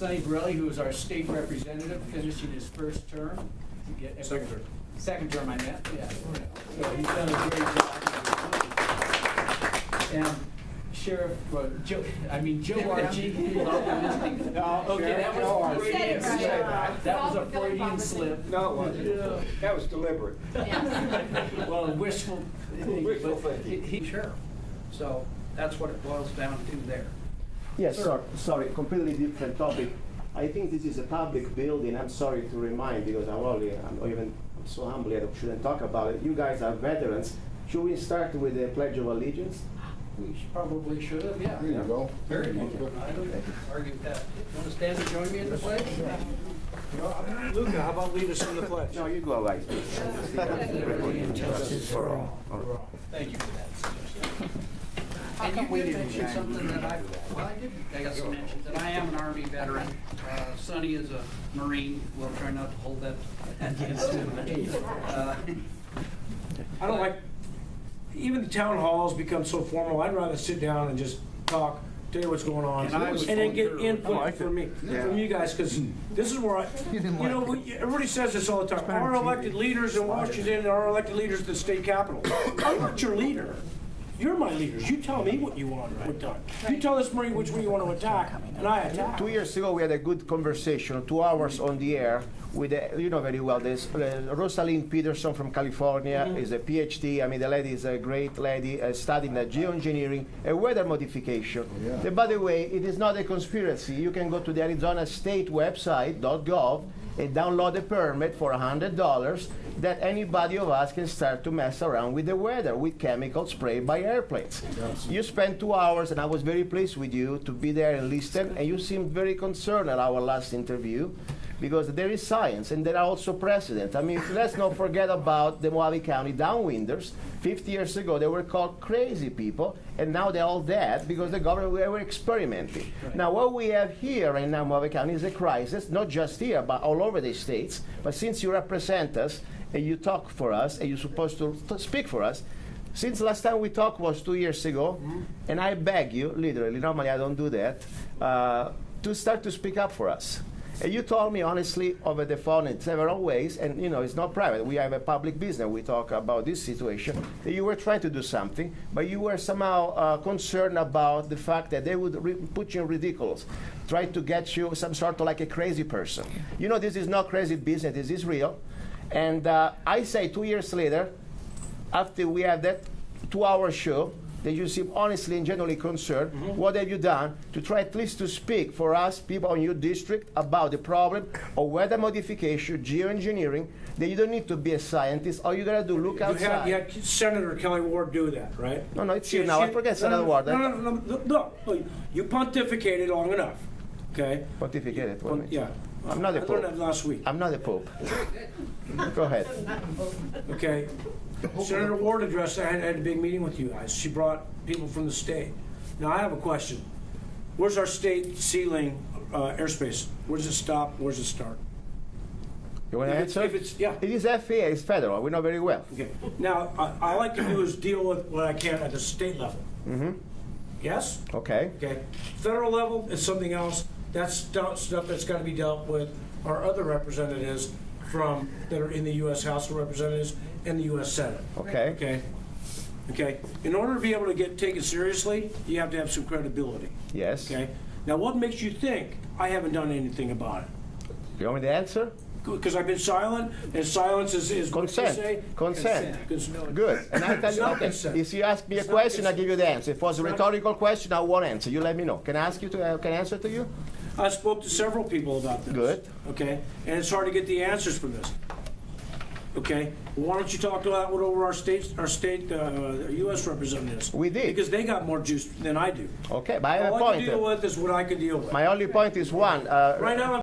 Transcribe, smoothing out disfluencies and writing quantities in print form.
Sonny Borrelli, who is our state representative, finishing his first term. Second term. Second term, I meant, yeah. So he's done a great job. And Sheriff, well, Joe Archie. No, okay, that was a Freudian slip. That was a Freudian slip. No, it wasn't. Yeah. That was deliberate. Well, wishful. Wishful thinking. He's sheriff. So that's what it boils down to there. Yes, sir. Sorry, completely different topic. I think this is a public building. I'm sorry to remind because I'm so humble I shouldn't talk about it. You guys are veterans. Should we start with the Pledge of Allegiance? We probably should have, yeah. There you go. Very good. I don't argue with that. You want to stand and join me in the pledge? Luca, how about lead us in the pledge? No, you go, guys. Justice for all. Thank you for that suggestion. And you did mention something that I guess mention that I am an Army veteran. Sonny is a Marine. We'll try not to hold that against him. I don't like, even the town halls become so formal. I'd rather sit down and just talk, tell you what's going on, and then get input from me, from you guys, because this is where everybody says this all the time. Our elected leaders in Washington, our elected leaders at the state capitol. I'm not your leader. You're my leaders. You tell me what you want done. You tell this Marine which one you want to attack, and I attack. 2 years ago, we had a good conversation, 2 hours on the air, with, you know very well this, Rosalind Peterson from California is a PhD. I mean, the lady is a great lady, studying geoengineering and weather modification. Yeah. By the way, it is not a conspiracy. You can go to the Arizona State website, .gov, and download a permit for $100 that anybody of us can start to mess around with the weather with chemicals sprayed by airplanes. Yes. You spent 2 hours, and I was very pleased with you to be there and listen, and you seemed very concerned at our last interview because there is science and there are also precedents. I mean, let's not forget about the Mojave County downwinders. 50 years ago, they were called crazy people, and now they're all dead because the government were experimenting. Right. Now, what we have here right now in Mojave County is a crisis, not just here, but all over the states. But since you represent us, and you talk for us, and you're supposed to speak for us, since last time we talked was 2 years ago, and I beg you, literally, normally I don't do that, to start to speak up for us. And you told me honestly over the phone in several ways, and you know, it's not private. We have a public business. We talk about this situation. That you were trying to do something, but you were somehow concerned about the fact that they would put you in ridiculous, try to get you some sort of like a crazy person. You know, this is not crazy business. This is real. And I say 2 years later, after we had that 2-hour show, that you seem honestly and genuinely concerned. What have you done to try at least to speak for us, people in your district, about the problem of weather modification, geoengineering, that you don't need to be a scientist. All you got to do, look outside. You had Senator Kelly Ward do that, right? No, it's you now. I forget Senator Ward. No. You pontificated long enough, okay? Pontificated, what do you mean? Yeah. I'm not a I pope. learned that last week. I'm not a pope. Go ahead. Okay. Senator Ward addressed, I had a big meeting with you guys. She brought people from the state. Now I have a question. Where's our state ceiling airspace? Where does it stop? Where does it start? You want to answer? Yeah. It is FAA, it's federal. We know very well. Okay. Now, I like to do is deal with what I can at the state level. Yes? Okay. Okay. Federal level is something else. That's stuff that's got to be dealt with our other representatives that are in the U.S. House of Representatives and the U.S. Senate. Okay. Okay. Okay. In order to be able to get taken seriously, you have to have some credibility. Yes. Okay. Now, what makes you think I haven't done anything about it? You want me to answer? Because I've been silent, and silence is Consent. what you say? Consent. Consent. Good. And I tell you, okay, if you ask me a question, I give you the answer. If it was a rhetorical question, I won't answer. You let me know. Can I ask you to? Can I answer to you? I spoke to several people about this. Good. Okay, and it's hard to get the answers from this. Okay, well, why don't you talk to over our state U.S. representatives? We did. Because they got more juice than I do. Okay, but I have a All I point. can deal with is what I can deal with. My only point is one. Right now,